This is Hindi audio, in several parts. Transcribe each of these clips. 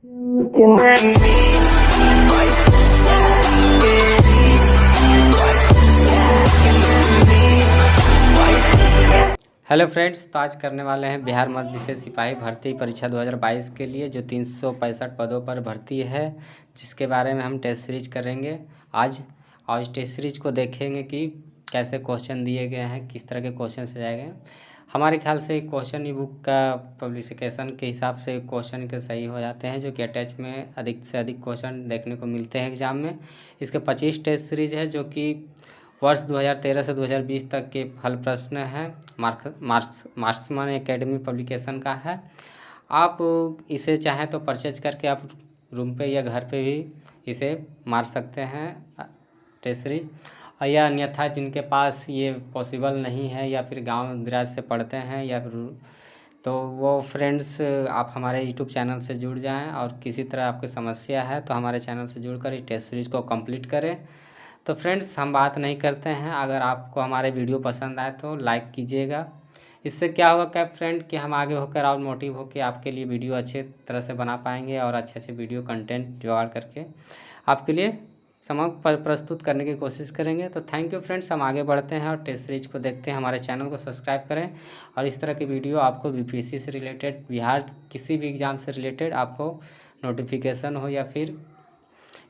हेलो फ्रेंड्स, तो आज करने वाले हैं बिहार मध्य विशेष सिपाही भर्ती परीक्षा 2022 के लिए जो 365 पदों पर भर्ती है, जिसके बारे में हम टेस्ट सीरीज करेंगे। आज टेस्ट सीरीज को देखेंगे कि कैसे क्वेश्चन दिए गए हैं, किस तरह के क्वेश्चन से जाए गए। हमारे ख्याल से क्वेश्चन ई बुक का पब्लिकेशन के हिसाब से क्वेश्चन के सही हो जाते हैं, जो कि अटैच में अधिक से अधिक क्वेश्चन देखने को मिलते हैं एग्जाम में। इसके 25 टेस्ट सीरीज है, जो कि वर्ष 2013 से 2020 तक के हल प्रश्न हैं। मार्क्समैन एकेडमी पब्लिकेशन का है। आप इसे चाहें तो परचेज करके आप रूम पे या घर पे भी इसे मार सकते हैं टेस्ट सीरीज, या अन्यथा जिनके पास ये पॉसिबल नहीं है या फिर गांव दिराज से पढ़ते हैं या फिर तो वो फ्रेंड्स आप हमारे यूट्यूब चैनल से जुड़ जाएं, और किसी तरह आपकी समस्या है तो हमारे चैनल से जुड़कर इस टेस्ट सीरीज को कंप्लीट करें। तो फ्रेंड्स, हम बात नहीं करते हैं, अगर आपको हमारे वीडियो पसंद आए तो लाइक कीजिएगा। इससे क्या होगा क्या फ्रेंड कि हम आगे होकर और मोटिव होकर आपके लिए वीडियो अच्छे तरह से बना पाएंगे और अच्छे अच्छे वीडियो कंटेंट जुगाड़ करके आपके लिए प्रस्तुत करने की कोशिश करेंगे। तो थैंक यू फ्रेंड्स, हम आगे बढ़ते हैं और टेस्ट सीरीज को देखते हैं। हमारे चैनल को सब्सक्राइब करें और इस तरह की वीडियो आपको बीपीएससी से रिलेटेड, बिहार किसी भी एग्ज़ाम से रिलेटेड आपको नोटिफिकेशन हो या फिर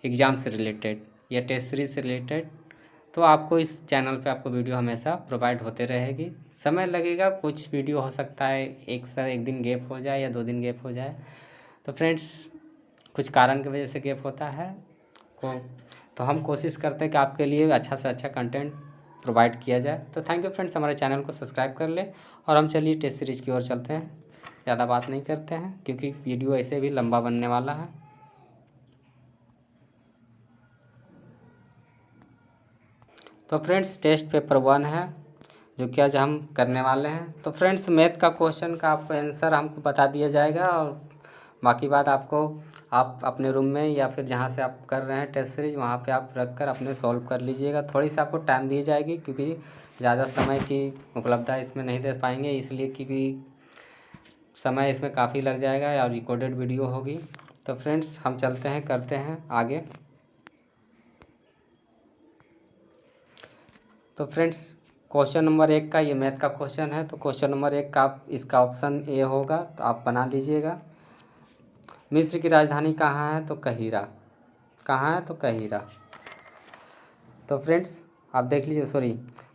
एग्ज़ाम से रिलेटेड या टेस्ट सीरीज से रिलेटेड, तो आपको इस चैनल पे आपको वीडियो हमेशा प्रोवाइड होते रहेगी। समय लगेगा, कुछ वीडियो हो सकता है एक दिन गैप हो जाए या 2 दिन गैप हो जाए, तो फ्रेंड्स कुछ कारण की वजह से गैप होता है तो हम कोशिश करते हैं कि आपके लिए अच्छा से अच्छा कंटेंट प्रोवाइड किया जाए। तो थैंक यू फ्रेंड्स, हमारे चैनल को सब्सक्राइब कर ले और हम चलिए टेस्ट सीरीज की ओर चलते हैं। ज़्यादा बात नहीं करते हैं क्योंकि वीडियो ऐसे भी लंबा बनने वाला है। तो फ्रेंड्स, टेस्ट पेपर 1 है जो कि आज हम करने वाले हैं। तो फ्रेंड्स, मैथ का क्वेश्चन का आपको आंसर हमको बता दिया जाएगा और बाकी बात आपको आप अपने रूम में या फिर जहाँ से आप कर रहे हैं टेस्ट सीरीज वहाँ पे आप रख कर अपने सॉल्व कर लीजिएगा। थोड़ी सी आपको टाइम दी जाएगी क्योंकि ज़्यादा समय की उपलब्धता इसमें नहीं दे पाएंगे, इसलिए क्योंकि समय इसमें काफ़ी लग जाएगा और रिकॉर्डेड वीडियो होगी। तो फ्रेंड्स, हम चलते हैं, करते हैं आगे। तो फ्रेंड्स, क्वेश्चन नंबर 1 का ये मैथ का क्वेश्चन है। तो क्वेश्चन नंबर 1 का इसका ऑप्शन ए होगा, तो आप बना लीजिएगा। मिस्र की राजधानी कहाँ है? तो कहिरा। कहाँ है? तो कहिरा। तो फ्रेंड्स, आप देख लीजिए, सॉरी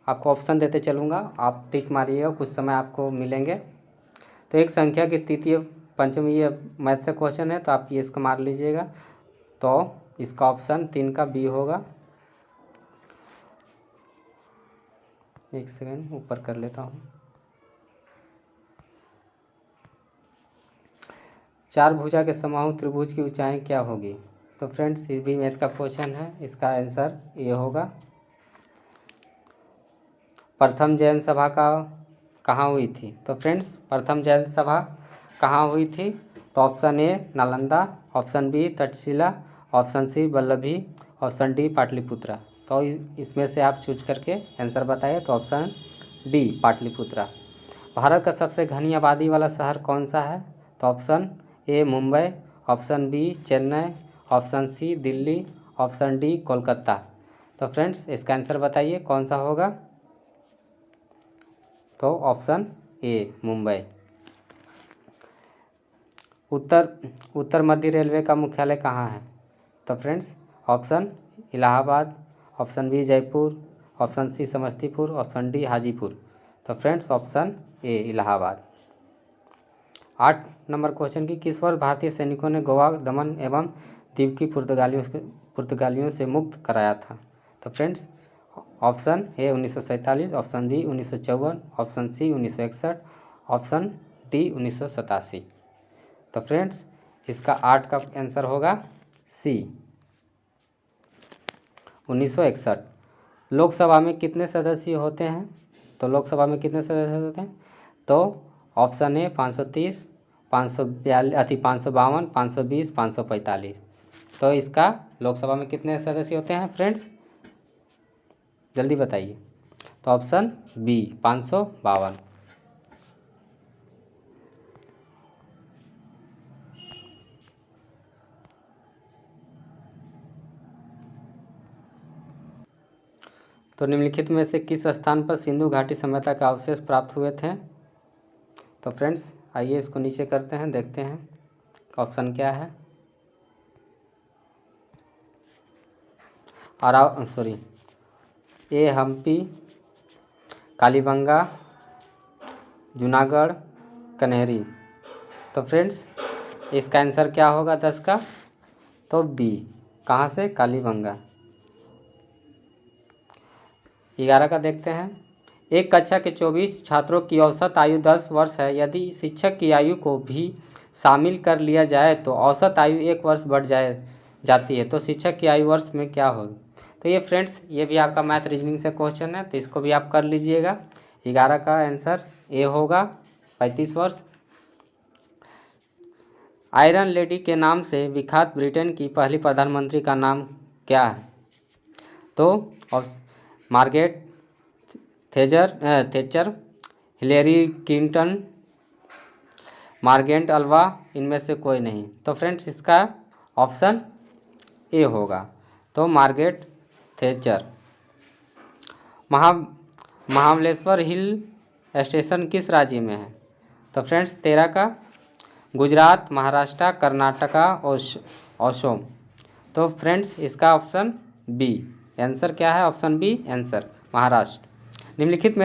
आपको ऑप्शन देते चलूँगा, आप टिक मारिएगा, कुछ समय आपको मिलेंगे। तो एक संख्या की तृतीय पंचमी, ये मैथ से क्वेश्चन है तो आप ये इसको मार लीजिएगा। तो इसका ऑप्शन 3 का बी होगा। एक सेकेंड ऊपर कर लेता हूँ। 4 भुजा के समबाहु त्रिभुज की ऊंचाई क्या होगी? तो फ्रेंड्स, ये भी मैथ का क्वेश्चन है, इसका आंसर ये होगा। प्रथम जैन सभा का कहाँ हुई थी? तो फ्रेंड्स, प्रथम जैन सभा कहाँ हुई थी? तो option A Nalanda, option B Takshashila, option C Vallabhi, option D Pataliputra. तो इसमें से आप चूज करके आंसर बताइए। तो ऑप्शन डी पाटलिपुत्रा। भारत का सबसे घनी आबादी वाला शहर कौन सा है? तो option A Mumbai, option B Chennai, option C Delhi, option D Kolkata. तो फ्रेंड्स, इसका आंसर बताइए कौन सा होगा? तो ऑप्शन ए मुंबई। उत्तर मध्य रेलवे का मुख्यालय कहाँ है? तो friends, option Allahabad, option B Jaipur, option C Samastipur, option D Hajipur. तो friends, option A Allahabad. 8 number question की, किस वर्ष भारतीय सैनिकों ने गोवा, दमन एवं दीव की पुर्तगालियों से मुक्त कराया था? तो friends, option A 1947, option B 1954, option C 1961, option D 1987। तो फ्रेंड्स, इसका 8 का आंसर होगा सी 1961। लोकसभा में कितने सदस्य होते हैं? तो लोकसभा में कितने सदस्य होते हैं? तो ऑप्शन ए 530, 552, 520, 545। तो इसका लोकसभा में कितने सदस्य होते हैं फ्रेंड्स? जल्दी बताइए। तो ऑप्शन बी 552। तो निम्नलिखित में से किस स्थान पर सिंधु घाटी सभ्यता के अवशेष प्राप्त हुए थे? तो फ्रेंड्स आइए इसको नीचे करते हैं, देखते हैं ऑप्शन क्या है। ए हम्पी, कालीबंगा, जूनागढ़, कन्हेरी। तो फ्रेंड्स इसका आंसर क्या होगा 10 का? तो बी, कहाँ से? कालीबंगा। 11 का देखते हैं। एक कक्षा के 24 छात्रों की औसत आयु 10 वर्ष है। यदि शिक्षक की आयु को भी शामिल कर लिया जाए तो औसत आयु 1 वर्ष बढ़ जाती है। तो शिक्षक की आयु वर्ष में क्या होगी? तो ये फ्रेंड्स ये भी आपका मैथ रीजनिंग से क्वेश्चन है, तो इसको भी आप कर लीजिएगा। 11 का आंसर ए होगा 35 वर्ष। आयरन लेडी के नाम से विख्यात ब्रिटेन की पहली प्रधानमंत्री का नाम क्या है? तो Margaret Thatcher, Hillary Clinton, Margaret Alva, इनमें से कोई नहीं। तो फ्रेंड्स इसका ऑप्शन ए होगा, तो Margaret Thatcher. Mahabaleshwar hill station किस राज्य में है? तो फ्रेंड्स 13 का गुजरात, महाराष्ट्र, कर्नाटका, असम। तो फ्रेंड्स इसका ऑप्शन बी आंसर क्या है? Option B answer Maharashtra. निम्नलिखित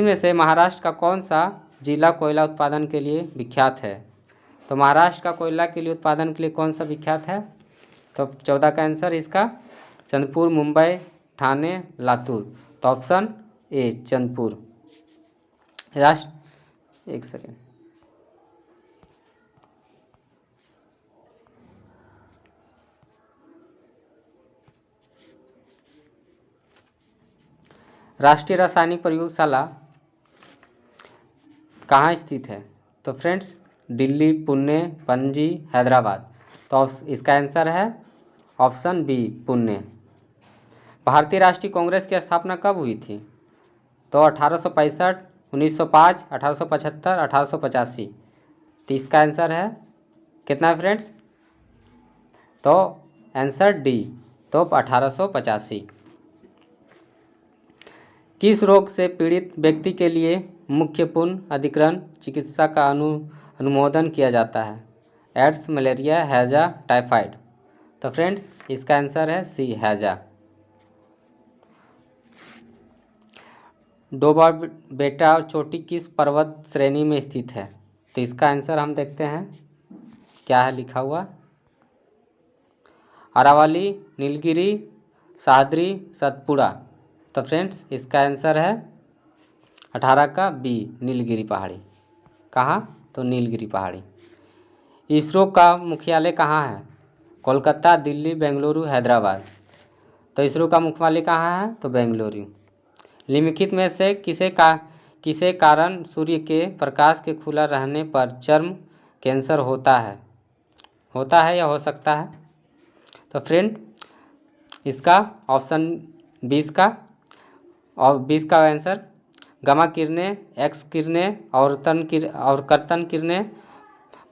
में से महाराष्ट्र का कौन सा जिला कोयला उत्पादन के लिए विख्यात है? तो महाराष्ट्र का कोयला के लिए उत्पादन के लिए कौन सा विख्यात है? तो 14 का आंसर इसका चंद्रपुर, मुंबई, ठाणे, लातूर। तो ऑप्शन ए चंद्रपुर। एक सेकेंड। राष्ट्रीय रासायनिक प्रयोगशाला कहाँ स्थित है? तो फ्रेंड्स दिल्ली, पुणे, पणजी, हैदराबाद। तो इसका आंसर है ऑप्शन बी पुणे। भारतीय राष्ट्रीय कांग्रेस की स्थापना कब हुई थी? तो 1865, 1905, 1875, 1885। तो इसका आंसर है कितना फ्रेंड्स? तो आंसर डी, तो 1885। किस रोग से पीड़ित व्यक्ति के लिए मुख्य पुनः अधिग्रहण चिकित्सा का अनुमोदन किया जाता है? एड्स, मलेरिया, हैजा, टाइफाइड। तो फ्रेंड्स इसका आंसर है सी हैजा। डोबा बेटा चोटी किस पर्वत श्रेणी में स्थित है? तो इसका आंसर हम देखते हैं क्या है लिखा हुआ। अरावली, नीलगिरी, सह्याद्री, सतपुड़ा। तो फ्रेंड्स इसका आंसर है 18 का बी नीलगिरी पहाड़ी। कहाँ? तो नीलगिरी पहाड़ी। इसरो का मुख्यालय कहाँ है? कोलकाता, दिल्ली, बेंगलुरु, हैदराबाद। तो इसरो का मुख्यालय कहाँ है? तो बेंगलुरु। निम्नलिखित में से किसे कारण सूर्य के प्रकाश के खुला रहने पर चर्म कैंसर होता है या हो सकता है? तो फ्रेंड इसका ऑप्शन 20 का आंसर गामा किरणें, एक्स किरणें और कर्तन किरणें,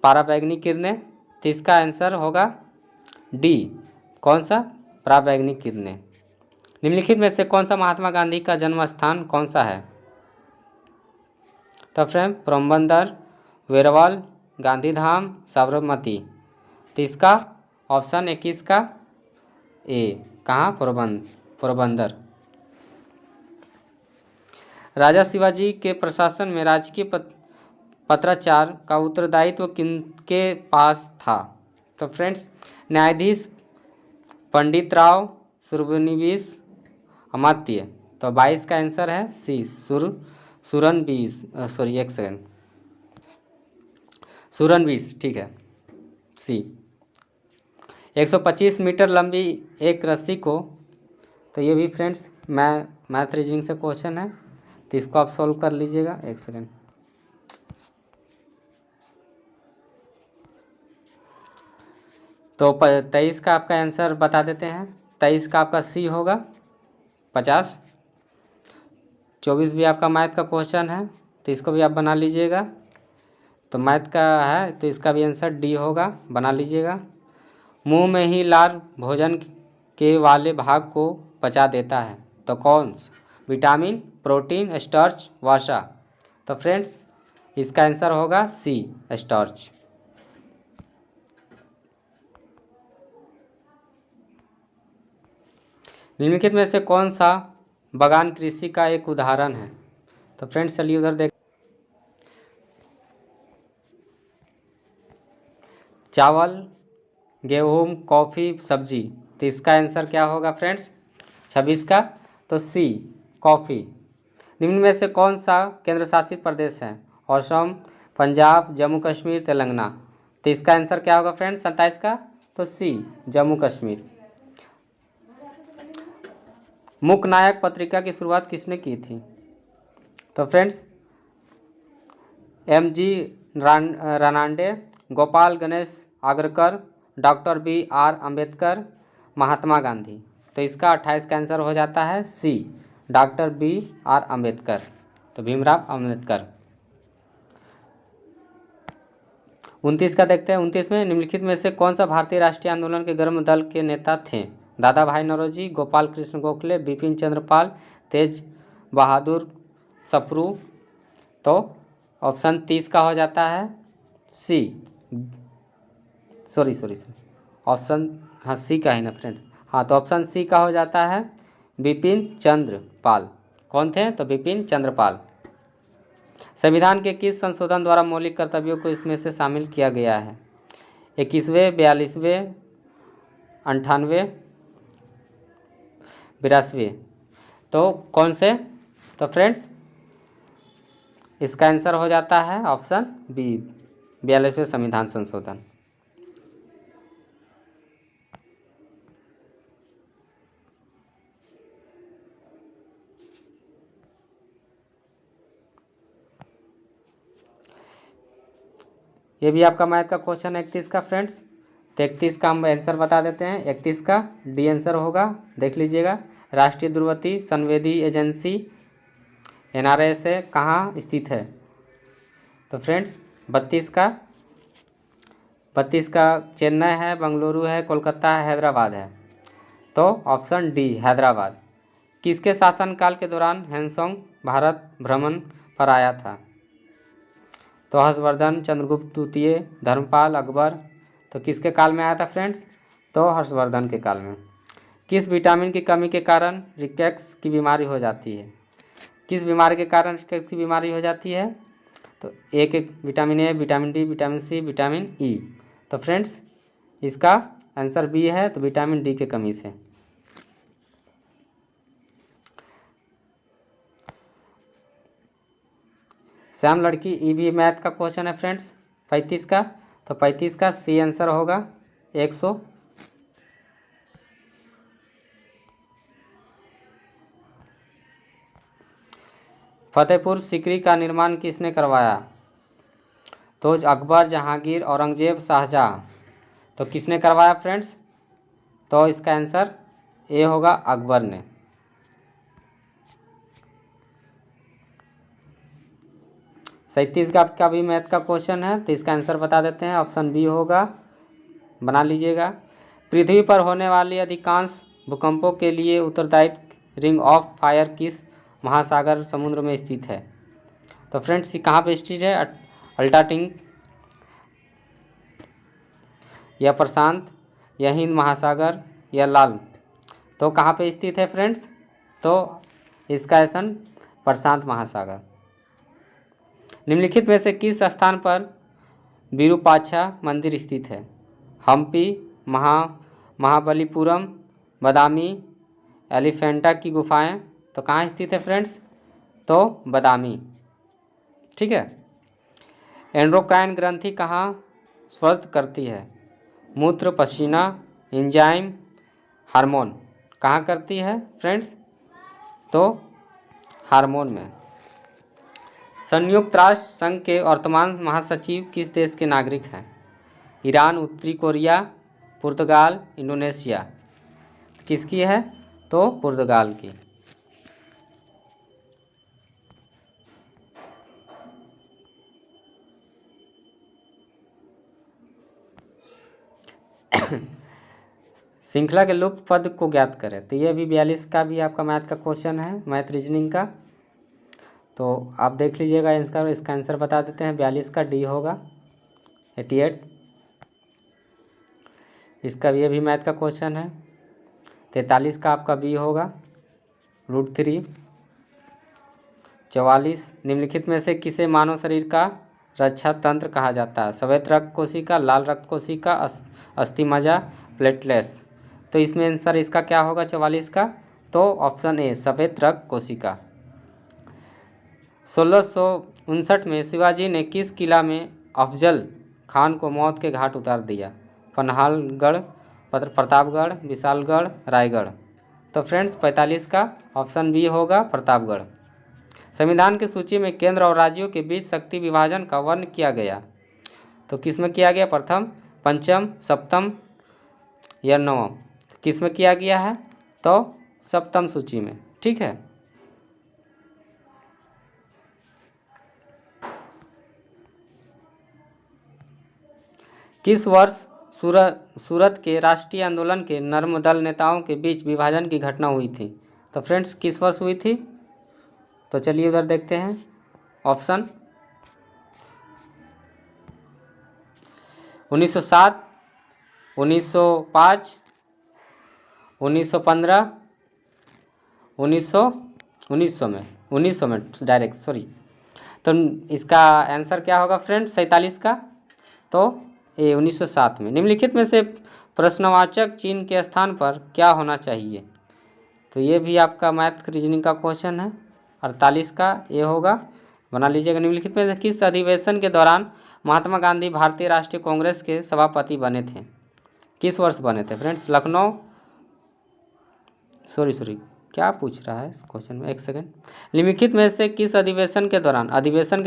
पराबैंगनी किरणें। तो इसका आंसर होगा डी, कौन सा? पराबैंगनी किरणें। निम्नलिखित में से कौन सा महात्मा गांधी का जन्म स्थान कौन सा है? तो फ्रेंड पोरबंदर, वेरवल, गांधीधाम, साबरमती। तो इसका ऑप्शन 21 का ए, कहाँ? पोरबंदर। राजा शिवाजी के प्रशासन में राजकीय पत्राचार का उत्तरदायित्व किनके पास था? तो फ्रेंड्स न्यायाधीश, पंडित राव, सुरनबीस, अमात्य। तो 22 का आंसर है सी सुरनबीस। एक सेकेंड, सुरनबीस, ठीक है सी। 125 मीटर लंबी एक रस्सी को, तो ये भी फ्रेंड्स मैथ रीजनिंग से क्वेश्चन है, तो इसको आप सॉल्व कर लीजिएगा। एक सेकेंड। तो 23 का आपका आंसर बता देते हैं। 23 का आपका सी होगा 50। 24 भी आपका मैथ का क्वेश्चन है, तो इसको भी आप बना लीजिएगा। तो मैथ का है तो इसका भी आंसर डी होगा, बना लीजिएगा। मुंह में ही लार भोजन के वाले भाग को पचा देता है। तो कौन सा? विटामिन, प्रोटीन, स्टार्च, वसा। तो फ्रेंड्स इसका आंसर होगा सी, स्टार्च। निम्नलिखित में से कौन सा बागान कृषि का एक उदाहरण है? तो फ्रेंड्स चलिए उधर देख। चावल, गेहूँ, कॉफ़ी, सब्जी। तो इसका आंसर क्या होगा फ्रेंड्स 26 का? तो सी, कॉफ़ी। निम्न में से कौन सा केंद्र शासित प्रदेश है? असम, पंजाब, जम्मू कश्मीर, तेलंगाना। तो इसका आंसर क्या होगा फ्रेंड्स 27 का? तो सी, जम्मू कश्मीर। मूक नायक पत्रिका की शुरुआत किसने की थी? तो friends M G Ranade, Gopal Ganesh Agarkar, doctor B R Ambedkar, Mahatma Gandhi. तो इसका 28 का आंसर हो जाता है C, doctor B R Ambedkar. तो भीमराव अम्बेडकर। 29 का देखते हैं। 29 में निम्नलिखित में से कौन सा भारतीय राष्ट्रीय आंदोलन के गर्म दल के नेता थे? दादा भाई नौरोजी, गोपाल कृष्ण गोखले, बिपिन चंद्रपाल, तेज बहादुर सप्रू। तो ऑप्शन 30 का हो जाता है सी, सॉरी ऑप्शन, हाँ सी का है ना फ्रेंड्स। हाँ तो ऑप्शन सी का हो जाता है बिपिन चंद्रपाल। कौन थे? तो बिपिन चंद्रपाल। संविधान के किस संशोधन द्वारा मौलिक कर्तव्यों को इसमें से शामिल किया गया है? 21वें, 42वें, 98वें, 82वें। तो कौन से? तो फ्रेंड्स इसका आंसर हो जाता है ऑप्शन बी, 42वें संविधान संशोधन। ये भी आपका मैथ का क्वेश्चन 31 का फ्रेंड्स। तो 31 का हम आंसर बता देते हैं। 31 का डी आंसर होगा, देख लीजिएगा। राष्ट्रीय ध्रुवती संवेदी एजेंसी NRSA कहाँ स्थित है? तो फ्रेंड्स 32 का चेन्नई है, बेंगलुरु है, कोलकाता है, हैदराबाद है। तो ऑप्शन डी, हैदराबाद। किसके शासनकाल के दौरान हैंसोंग भारत भ्रमण पर आया था? तो हर्षवर्धन, चंद्रगुप्त द्वितीय, धर्मपाल, अकबर। तो किसके काल में आया था फ्रेंड्स? तो हर्षवर्धन के काल में। किस विटामिन की कमी के कारण रिकेट्स की बीमारी हो जाती है? किस बीमारी के कारण रिकेट्स की बीमारी हो जाती है? तो एक vitamin A, vitamin D, vitamin C, vitamin E. तो फ्रेंड्स इसका आंसर बी है, तो विटामिन डी की कमी से। श्याम लड़की ई भी मैथ का क्वेश्चन है फ्रेंड्स 35 का। तो 35 का सी आंसर होगा 100। फतेहपुर सीकरी का निर्माण किसने करवाया? तो अकबर, जहांगीर, औरंगजेब, शाहजहां। तो किसने करवाया फ्रेंड्स? तो इसका आंसर ए होगा, अकबर ने। सैंतीस का भी मैथ का क्वेश्चन है, तो इसका आंसर बता देते हैं। ऑप्शन बी होगा, बना लीजिएगा। पृथ्वी पर होने वाली अधिकांश भूकंपों के लिए उत्तरदायित्व रिंग ऑफ फायर किस महासागर समुद्र में स्थित है? तो फ्रेंड्स ये कहाँ पे स्थित है? अल्टाटिंग, या प्रशांत, या हिंद महासागर, या लाल। तो कहाँ पे स्थित है फ्रेंड्स? तो इसका आंसर प्रशांत महासागर। निम्नलिखित में से किस स्थान पर विरूपाक्षा मंदिर स्थित है? हम्पी, महाबलीपुरम, बादामी, एलिफेंटा की गुफाएं। तो कहाँ स्थित है फ्रेंड्स? तो बादामी। ठीक है। एंडोक्राइन ग्रंथि कहाँ स्वर्त करती है? मूत्र, पसीना, एंजाइम, हार्मोन। कहाँ करती है फ्रेंड्स? तो हार्मोन में। संयुक्त राष्ट्र संघ के वर्तमान महासचिव किस देश के नागरिक हैं? ईरान, उत्तरी कोरिया, पुर्तगाल, इंडोनेशिया। किसकी है? तो पुर्तगाल की। श्रृंखला के लुप्त पद को ज्ञात करें। तो ये भी 42 का भी आपका मैथ का क्वेश्चन है, मैथ रीजनिंग का। तो आप देख लीजिएगा इसका आंसर बता देते हैं। 42 का डी होगा 88। इसका भी ये भी मैथ का क्वेश्चन है। 43 का आपका बी होगा √3। 44 निम्नलिखित में से किसे मानव शरीर का रक्षा तंत्र कहा जाता है? श्वेत रक्त कोशिका, लाल रक्त कोशिका, अस्थिमज्जा, प्लेटलेट्स। तो इसमें आंसर इसका क्या होगा 44 का? तो ऑप्शन ए श्वेत रक्त कोशिका। 1659 में शिवाजी ने किस किला में अफजल खान को मौत के घाट उतार दिया? पन्हालगढ़, प्रतापगढ़, विशालगढ़, रायगढ़। तो फ्रेंड्स 45 का ऑप्शन बी होगा प्रतापगढ़। संविधान की सूची में केंद्र और राज्यों के बीच शक्ति विभाजन का वर्णन किया गया। तो किस में किया गया? प्रथम, पंचम, सप्तम या नवम? किस में किया गया है? तो सप्तम सूची में। ठीक है। किस वर्ष सूरत के राष्ट्रीय आंदोलन के नर्मदल नेताओं के बीच विभाजन की घटना हुई थी? तो फ्रेंड्स किस वर्ष हुई थी? तो चलिए उधर देखते हैं। ऑप्शन 1907, 1905, 1915, 1900 में डायरेक्ट सॉरी। तो इसका आंसर क्या होगा फ्रेंड्स 47 का? तो ये 1907 में। निम्नलिखित में से प्रश्नवाचक चिन्ह के स्थान पर क्या होना चाहिए? तो ये भी आपका मैथ रीजनिंग का क्वेश्चन है। 48 का ये होगा, बना लीजिएगा। निम्नलिखित में से किस अधिवेशन के दौरान महात्मा गांधी भारतीय राष्ट्रीय कांग्रेस के सभापति बने थे? किस वर्ष बने थे फ्रेंड्स? लखनऊ, सॉरी क्या पूछ रहा है क्वेश्चन में, एक सेकेंड। निम्नलिखित में से किस अधिवेशन के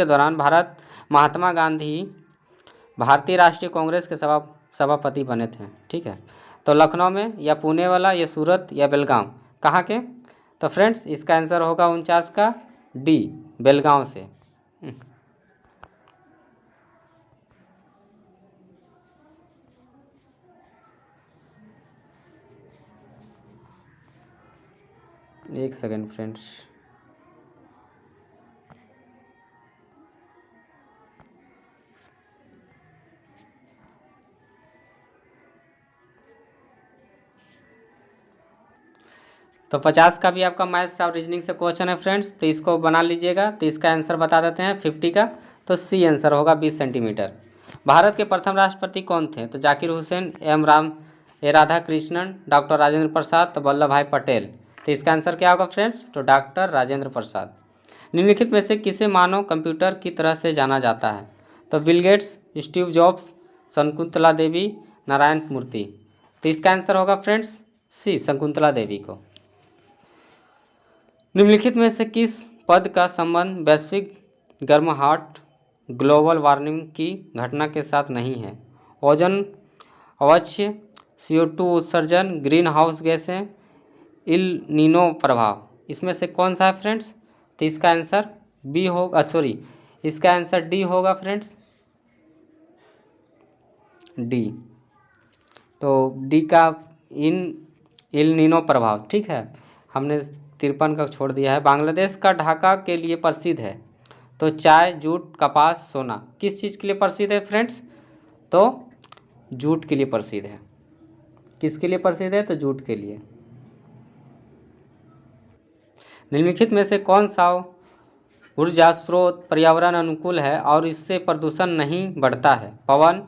दौरान महात्मा गांधी भारतीय राष्ट्रीय कांग्रेस के सभापति बने थे? ठीक है। तो लखनऊ में, या पुणे वाला, या सूरत, या बेलगाम, कहाँ के? तो फ्रेंड्स इसका आंसर होगा 49 का डी, बेलगांव से। एक सेकेंड फ्रेंड्स। तो 50 का भी आपका मैथ्स और रीजनिंग से क्वेश्चन है फ्रेंड्स। तो इसको बना लीजिएगा। तो इसका आंसर बता देते हैं 50 का। तो सी आंसर होगा 20 सेंटीमीटर। भारत के प्रथम राष्ट्रपति कौन थे? तो जाकिर हुसैन, राधा कृष्णन, डॉक्टर राजेंद्र प्रसाद, तो वल्लभ भाई पटेल। तो इसका आंसर क्या होगा फ्रेंड्स? तो डॉक्टर राजेंद्र प्रसाद। निम्नलिखित में से किसे मानव कंप्यूटर की तरह से जाना जाता है? तो Bill Gates, Steve Jobs, Shakuntala Devi, Narayan Murthy. तो इसका आंसर होगा फ्रेंड्स सी, शकुंतला देवी को। निम्नलिखित में से किस पद का संबंध वैश्विक गर्माहट, ग्लोबल वार्मिंग की घटना के साथ नहीं है? ओजोन अवक्षय, CO2 उत्सर्जन, ग्रीन हाउस गैसें, इल नीनो प्रभाव। इसमें से कौन सा है फ्रेंड्स? तो इसका आंसर बी होगा, सॉरी इसका आंसर डी होगा फ्रेंड्स, डी। तो डी का इल नीनो प्रभाव। ठीक है, हमने 53 का छोड़ दिया है। बांग्लादेश का ढाका के लिए प्रसिद्ध है? तो चाय, जूट, कपास, सोना। किस चीज़ के लिए प्रसिद्ध है फ्रेंड्स? तो जूट के लिए प्रसिद्ध है। किसके लिए प्रसिद्ध है? तो जूट के लिए। निम्नलिखित में से कौन सा ऊर्जा स्रोत पर्यावरण अनुकूल है और इससे प्रदूषण नहीं बढ़ता है? पवन,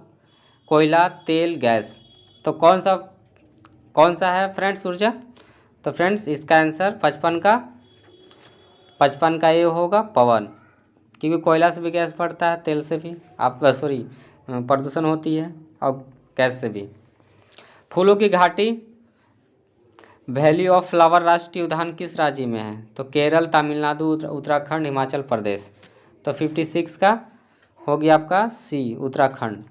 कोयला, तेल, गैस। तो कौन सा है फ्रेंड्स ऊर्जा? तो फ्रेंड्स इसका आंसर 55 का ये होगा पवन, क्योंकि कोयला से भी गैस बढ़ता है, तेल से भी प्रदूषण होती है, और गैस से भी। फूलों की घाटी वैली ऑफ फ्लावर राष्ट्रीय उद्यान किस राज्य में है? तो केरल, तमिलनाडु, उत्तराखंड, हिमाचल प्रदेश। तो 56 का हो गया आपका सी, उत्तराखंड।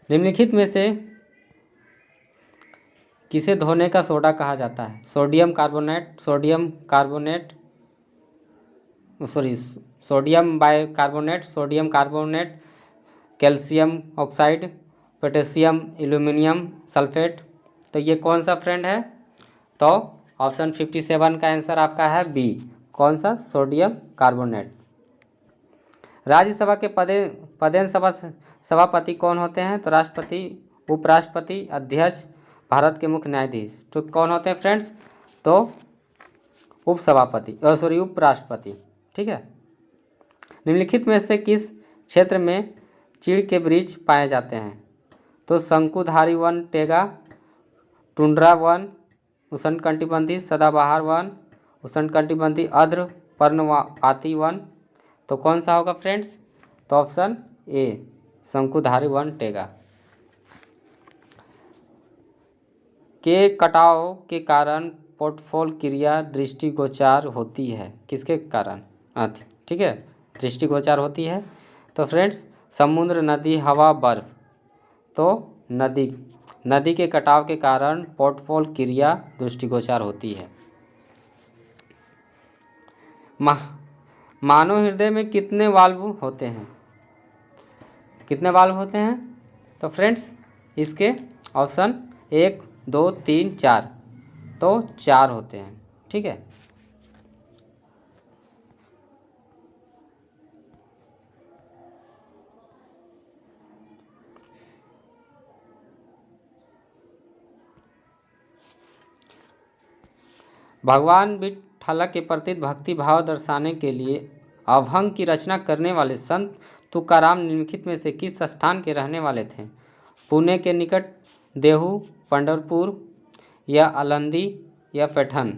निम्नलिखित में से किसे धोने का सोडा कहा जाता है? Sodium bicarbonate, sodium carbonate, calcium oxide, potassium aluminium sulphate. तो ये कौन सा फ्रेंड है? तो ऑप्शन 57 का आंसर आपका है बी। कौन सा? Sodium carbonate. राज्यसभा के पदेन सभापति कौन होते हैं? तो राष्ट्रपति, उपराष्ट्रपति, अध्यक्ष, भारत के मुख्य न्यायाधीश। तो कौन होते हैं फ्रेंड्स? तो उपराष्ट्रपति। ठीक है। निम्नलिखित में से किस क्षेत्र में चीड़ के वृक्ष पाए जाते हैं? तो शंकुधारी वन, टेगा, टुंड्रा वन, उष्णकटिबंधीय सदाबहार वन, उष्णकटिबंधीय आर्द्र पर्णपाती वन। तो कौन सा होगा फ्रेंड्स? तो ऑप्शन ए, शंकुधारी वन, टेगा। के कटाव के कारण पोर्टफोल क्रिया दृष्टिगोचर होती है। किसके कारण? ठीक है, दृष्टिगोचर होती है। तो फ्रेंड्स, समुद्र, नदी, हवा, बर्फ। तो नदी के कटाव के कारण पोर्टफोल क्रिया दृष्टिगोचर होती है। मानव हृदय में कितने वाल्व होते हैं? कितने वाल्व होते हैं? तो फ्रेंड्स, इसके ऑप्शन 1, 2, 3, 4। तो 4 होते हैं। ठीक है। भगवान विठ्ठल के प्रति भक्ति भाव दर्शाने के लिए अभंग की रचना करने वाले संत तुकाराम निम्नलिखित में से किस स्थान के रहने वाले थे? पुणे के निकट, देहू, पंढरपुर, या आलंदी, या पैठन।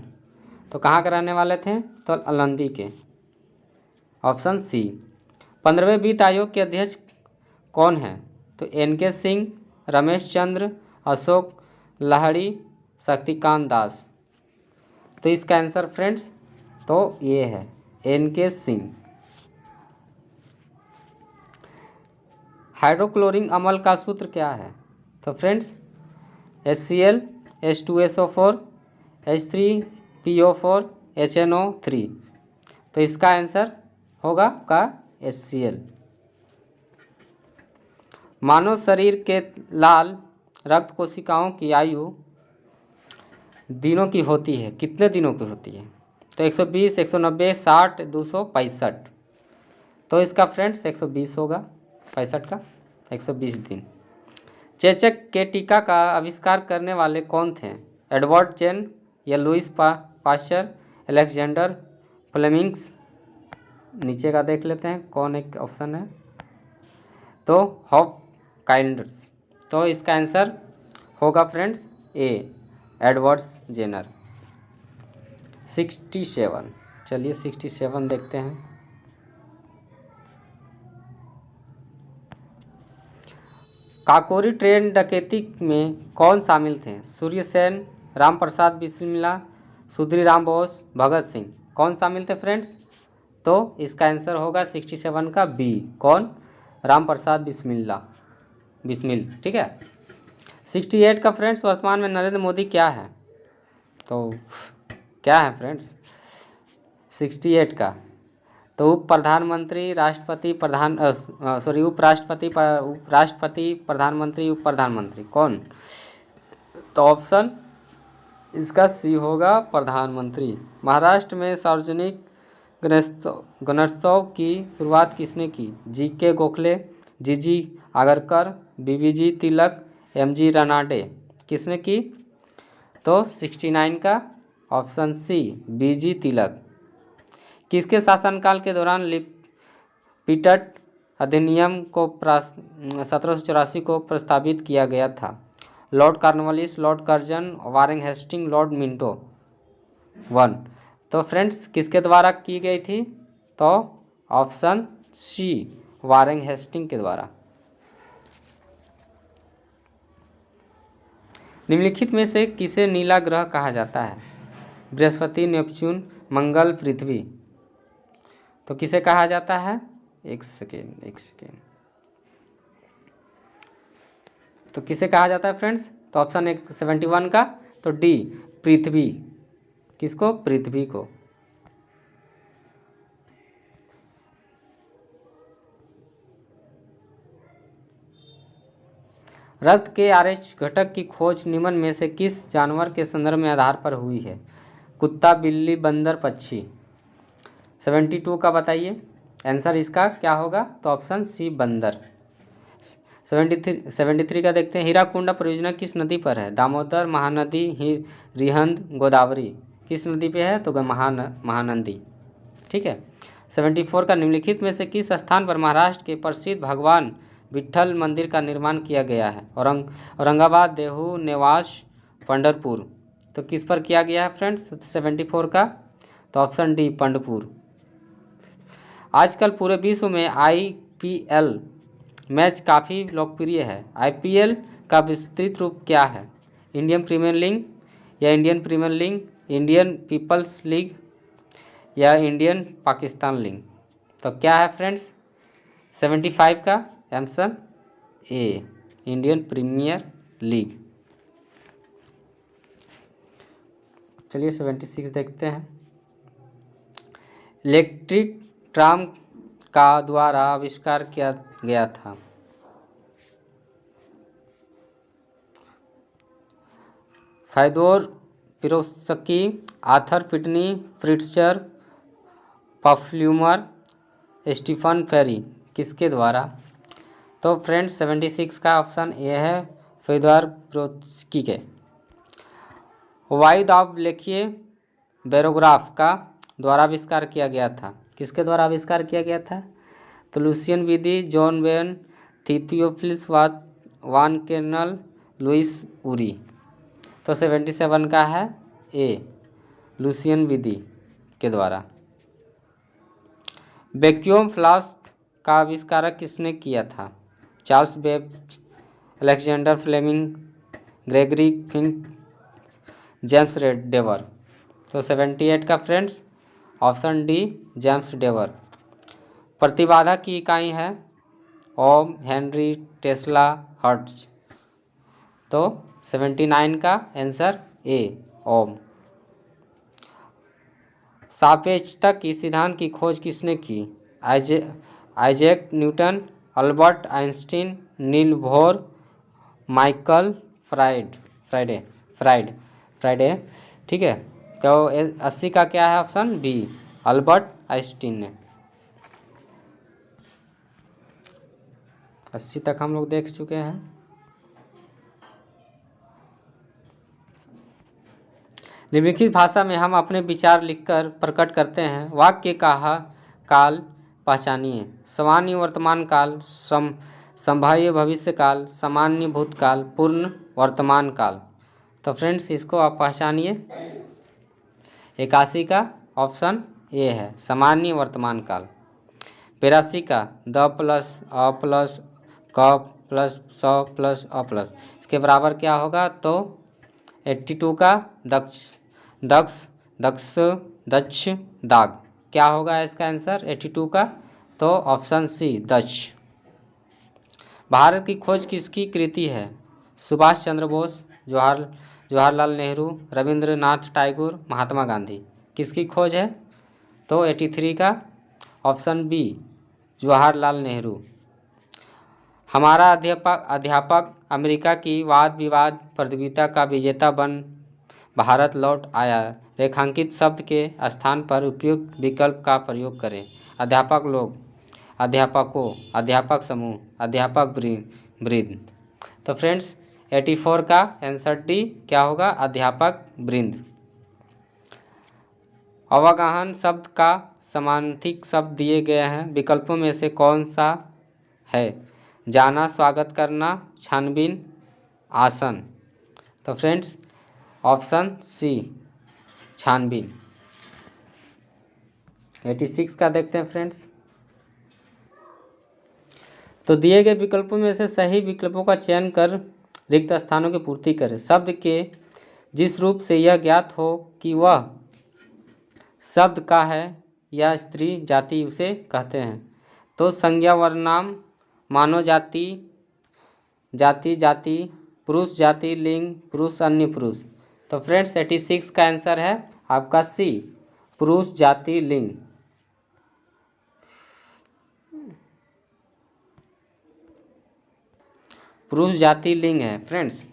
तो कहाँ के रहने वाले थे? तो आलंदी के। Option C. 15वें वित्त आयोग के अध्यक्ष कौन है? तो NK सिंह, रमेश चंद्र, अशोक लाहिड़ी, शक्तिकांत दास। तो इसका आंसर फ्रेंड्स तो ये है NK सिंह। हाइड्रोक्लोरिक अम्ल का सूत्र क्या है? तो friends, HCl, H2SO4, H3PO4, HNO3। तो इसका आंसर होगा का HCl। मानव शरीर के लाल रक्त कोशिकाओं की आयु दिनों की होती है। कितने दिनों की होती है? तो 120, 190, 60, 265। तो इसका फ्रेंड्स 120 होगा। 65 का 120 दिन। चेचक के टीका का आविष्कार करने वाले कौन थे? एडवर्ड जेन, या लुइस पास्चर, अलेक्जेंडर फ्लेमिंग्स। नीचे का देख लेते हैं कौन एक ऑप्शन है। तो हॉप काइंडर्स। तो इसका आंसर होगा फ्रेंड्स ए, एडवर्ड्स जेनर। 67। चलिए 67 देखते हैं। काकोरी ट्रेन डकैती में कौन शामिल थे? सूर्यसेन, रामप्रसाद बिस्मिल्ला, सुधीराम बोस, भगत सिंह। कौन शामिल थे फ्रेंड्स? तो इसका आंसर होगा 67 का बी। कौन? रामप्रसाद बिस्मिल। ठीक है। 68 का फ्रेंड्स, वर्तमान में नरेंद्र मोदी क्या है? तो क्या है फ्रेंड्स 68 का? तो उप प्रधानमंत्री, राष्ट्रपति, उपराष्ट्रपति, प्रधानमंत्री, उप प्रधानमंत्री। कौन? तो ऑप्शन इसका सी होगा, प्रधानमंत्री। महाराष्ट्र में सार्वजनिक गणेशोत्सव की शुरुआत किसने की? GK Gokhale, GG Agarkar, BBG तिलक, MG रानाडे। किसने की? तो 69 का ऑप्शन सी, BG तिलक। किसके शासनकाल के दौरान लिपिटट अधिनियम को 1784 को प्रस्तावित किया गया था? Lord Cornwallis, lord Curzon, Warren Hasting, lord Minto 1। तो फ्रेंड्स किसके द्वारा की गई थी? तो ऑप्शन सी, वारेन हेस्टिंग के द्वारा। निम्नलिखित में से किसे नीला ग्रह कहा जाता है? बृहस्पति, नेपच्यून, मंगल, पृथ्वी। तो किसे कहा जाता है? एक सेकेंड। तो किसे कहा जाता है फ्रेंड्स? तो ऑप्शन 71 का तो डी, पृथ्वी। किसको? पृथ्वी को। रक्त के आरएच घटक की खोज निम्न में से किस जानवर के संदर्भ में आधार पर हुई है? कुत्ता, बिल्ली, बंदर, पक्षी। 72 का बताइए आंसर इसका क्या होगा? तो ऑप्शन सी बंदर। 73 का देखते हैं। हीराकुंडा परियोजना किस नदी पर है? दामोदर, महानदी, रिहंद, गोदावरी। किस नदी पे है? तो महानदी। ठीक है। 74 का निम्नलिखित में से किस स्थान पर महाराष्ट्र के प्रसिद्ध भगवान विट्ठल मंदिर का निर्माण किया गया है? औरंगाबाद, देहू, नेवास, पंढरपुर। तो किस पर किया गया है फ्रेंड्स 74 का? तो ऑप्शन डी पंढरपुर। आजकल पूरे विश्व में IPL मैच काफ़ी लोकप्रिय है। IPL का विस्तृत रूप क्या है? इंडियन प्रीमियर लीग या Indian premier league, Indian people's league या इंडियन पाकिस्तान लीग। तो क्या है फ्रेंड्स 75 का answer A Indian premier league. चलिए 76 देखते हैं। इलेक्ट्रिक ट्राम का द्वारा आविष्कार किया गया था? फायदोर पिरोस्की, आर्थर फिटनी, फ्रिट्जर, पफ्ल्यूमर, स्टीफन फेरी। किसके द्वारा? तो फ्रेंड्स 76 का ऑप्शन ए है फेडोर पिरोस्की के। वायु दाब लेखीय बैरोग्राफ का द्वारा आविष्कार किया गया था? किसके द्वारा आविष्कार किया गया था? तो Lucien Vidi, John Wayne, Theophilus Van Kannel, Louis Uri. तो 77 का है ए लुसियन विधि के द्वारा। वैक्यूम फ्लास्क का आविष्कारक किसने किया था? Charles Babbage, Alexander Fleming, Gregory Fink, James Dewar. तो 78 का friends option D James Dewar. प्रतिबाधा की इकाई है ओम, हेनरी, टेस्ला, हर्ट्ज। तो 79 का आंसर ए ओम। सापेक्षता की सिद्धांत की खोज किसने की? Isaac Newton, Albert Einstein, Niels Bohr, Michael Faraday. ठीक है। तो 80 का क्या है ऑप्शन बी अल्बर्ट आइंस्टीन ने। 80 तक हम लोग देख चुके हैं। निम्नलिखित भाषा में हम अपने विचार लिखकर प्रकट करते हैं। वाक्य कहा काल पहचानिए। सामान्य वर्तमान काल, संभाव्य भविष्य काल, सामान्य भूतकाल, पूर्ण वर्तमान काल। तो फ्रेंड्स इसको आप पहचानिए। 81 का ऑप्शन ए है सामान्य वर्तमान काल। 82 का द प्लस अ प्लस क प्लस स प्लस अ प्लस इसके बराबर क्या होगा? तो 82 का दक्ष दाग। क्या होगा इसका आंसर 82 का? तो ऑप्शन सी दक्ष। भारत की खोज किसकी कृति है? सुभाष चंद्र बोस, जवाहरलाल नेहरू, रविंद्रनाथ टैगोर, महात्मा गांधी। किसकी खोज है? तो 83 का ऑप्शन बी जवाहरलाल नेहरू। हमारा अध्यापक अमेरिका की वाद विवाद प्रतियोगिता का विजेता बन भारत लौट आया। रेखांकित शब्द के स्थान पर उपयुक्त विकल्प का प्रयोग करें। अध्यापक लोग, अध्यापकों, अध्यापक समूह, अध्यापक वृंद। तो फ्रेंड्स 84 का आंसर डी क्या होगा? अध्यापक वृंद। अवगाहन शब्द का समानार्थी शब्द दिए गए हैं, विकल्पों में से कौन सा है? जाना, स्वागत करना, छानबीन, आसन। तो फ्रेंड्स ऑप्शन सी छानबीन। 86 का देखते हैं फ्रेंड्स। तो दिए गए विकल्पों में से सही विकल्पों का चयन कर रिक्त स्थानों की पूर्ति करें। शब्द के जिस रूप से यह ज्ञात हो कि वह शब्द का है या स्त्री जाति उसे कहते हैं। तो संज्ञा वर्णनाम, मानव जाति, जाति, पुरुष जाति, लिंग, पुरुष, अन्य पुरुष। तो फ्रेंड्स 86 का आंसर है आपका सी पुरुष जाति लिंग। पुरुष जाति लिंग है फ्रेंड्स।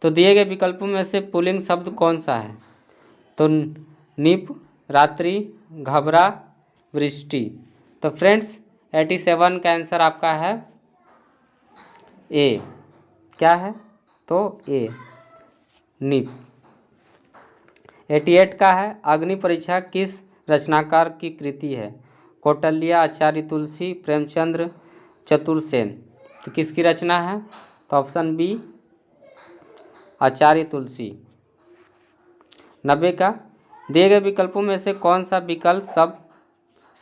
तो दिए गए विकल्पों में से पुल्लिंग शब्द कौन सा है? तो निप, रात्रि, घबरा, वृष्टि। तो फ्रेंड्स 87 का आंसर आपका है ए। क्या है? तो ए, निप। 88 का है अग्नि परीक्षा किस रचनाकार की कृति है? कौटिल्य, आचार्य तुलसी, प्रेमचंद्र, चतुर्सेन। तो किसकी रचना है? तो ऑप्शन बी, आचार्य तुलसी। 90 का दिए गए विकल्पों में से कौन सा विकल्प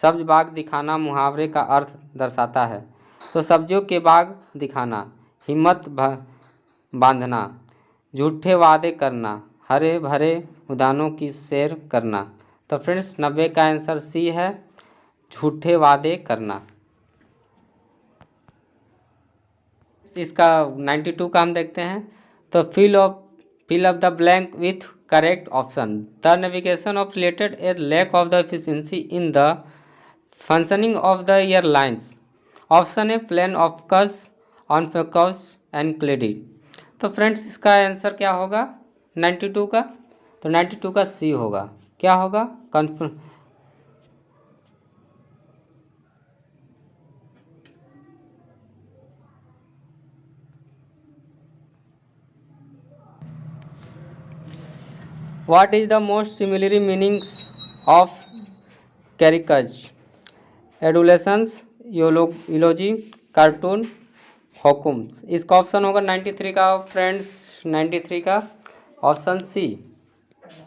सब्ज बाग दिखाना मुहावरे का अर्थ दर्शाता है? तो सब्जियों के बाग दिखाना, हिम्मत बांधना, झूठे वादे करना, हरे भरे उद्यानों की सैर करना। तो फ्रेंड्स 90 का आंसर सी है, झूठे वादे करना। इसका 92 का हम देखते हैं। तो fill up the blank with correct option. The navigation of related a lack of the efficiency in the functioning of the airlines. Option A plain of cuss on focus and credit. तो फ्रेंड्स इसका आंसर क्या होगा 92 का? तो 92 का सी होगा। क्या होगा? Confirm. What is the most similar meanings of caricatures? Adolescence, eulogy, cartoon, हुकुम। इसका ऑप्शन होगा 93 का फ्रेंड्स, 93 का ऑप्शन सी।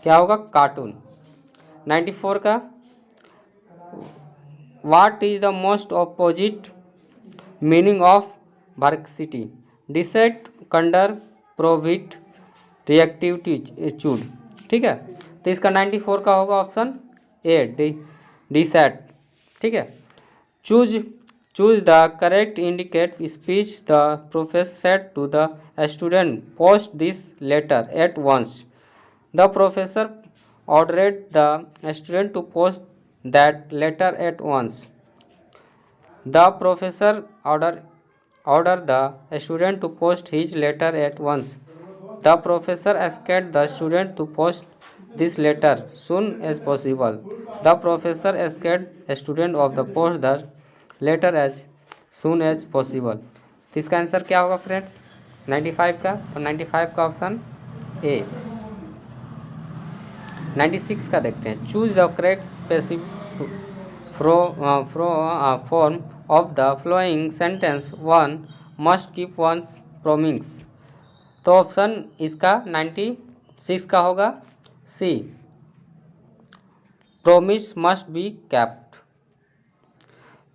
क्या होगा? कार्टून। 94 का what is the most opposite meaning of veracity? Deceit, candour, probity, rectitude. ठीक है, तो इसका 94 का होगा ऑप्शन ए, डिसेट। ठीक है। Choose the correct indicate speech the professor said to the student post this letter at once. The professor ordered the student to post that letter at once. The professor ordered the student to post his letter at once. The professor asked the student to post this letter soon as possible. The professor asked the student of the post the letter as soon as possible. तो इसका आंसर क्या होगा फ्रेंड्स 95 का? तो 95 का ऑप्शन ए। 96 का देखते हैं। Choose the correct passive form of the following sentence. One must keep one's promise. तो ऑप्शन इसका 96 का होगा C, promise must be kept.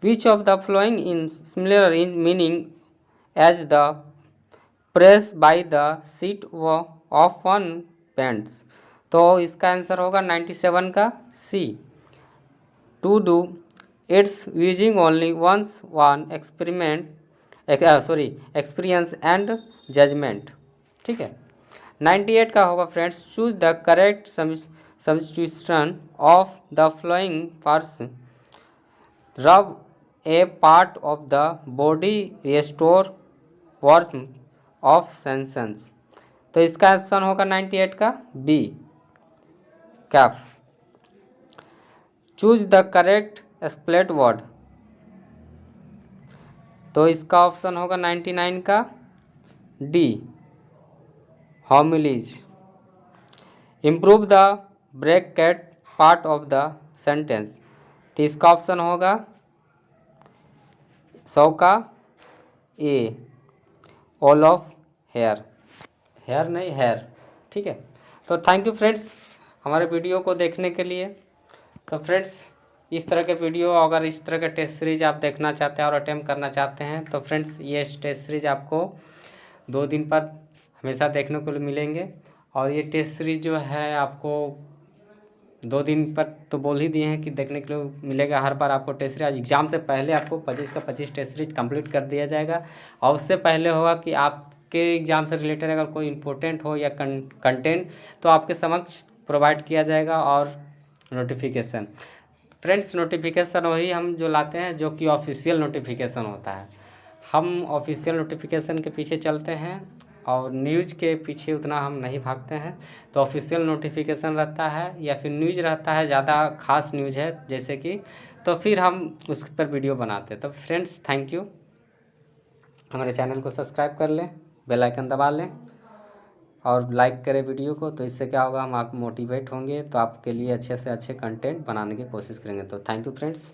Which of the following in similar in meaning as the press by the seat of one pants. तो इसका आंसर होगा 97 का C, to do its using only one's one experience and judgement. ठीक है। 98 का होगा friends. Choose the correct substitution of the following force. Rub a part of the body restore warmth of senses. तो इसका आंसर होगा 98 का B, chafe. Choose the correct split word. तो इसका ऑप्शन होगा 99 का D, homilies. Improve the bracket part of the sentence. तो इसका ऑप्शन होगा 100 का A, all of here. Here नहीं, हेयर। ठीक है। तो थैंक यू फ्रेंड्स हमारे वीडियो को देखने के लिए। तो फ्रेंड्स इस तरह के वीडियो, अगर इस तरह के टेस्ट सीरीज आप देखना चाहते हैं और अटेम्प्ट करना चाहते हैं तो फ्रेंड्स ये टेस्ट सीरीज आपको 2 दिन पर हमेशा देखने को मिलेंगे। और ये टेस्ट सीरीज जो है आपको 2 दिन पर तो बोल ही दिए हैं कि देखने के लिए मिलेगा। हर बार आपको टेस्ट सीरीज एग्ज़ाम से पहले आपको 25 का 25 टेस्ट सीरीज कंप्लीट कर दिया जाएगा। और उससे पहले होगा कि आपके एग्ज़ाम से रिलेटेड अगर कोई इम्पोर्टेंट हो या कंटेंट तो आपके समक्ष प्रोवाइड किया जाएगा। और नोटिफिकेशन फ्रेंड्स, नोटिफिकेशन वही हम जो लाते हैं जो कि ऑफिशियल नोटिफिकेशन होता है। हम ऑफिशियल नोटिफिकेशन के पीछे चलते हैं और न्यूज़ के पीछे उतना हम नहीं भागते हैं। तो ऑफिशियल नोटिफिकेशन रहता है या फिर न्यूज़ रहता है, ज़्यादा खास न्यूज़ है जैसे कि, तो फिर हम उस पर वीडियो बनाते हैं। तो फ्रेंड्स थैंक यू, हमारे चैनल को सब्सक्राइब कर लें, बेल आइकन दबा लें और लाइक करें वीडियो को। तो इससे क्या होगा, हम आप मोटिवेट होंगे तो आपके लिए अच्छे से अच्छे कंटेंट बनाने की कोशिश करेंगे। तो थैंक यू फ्रेंड्स।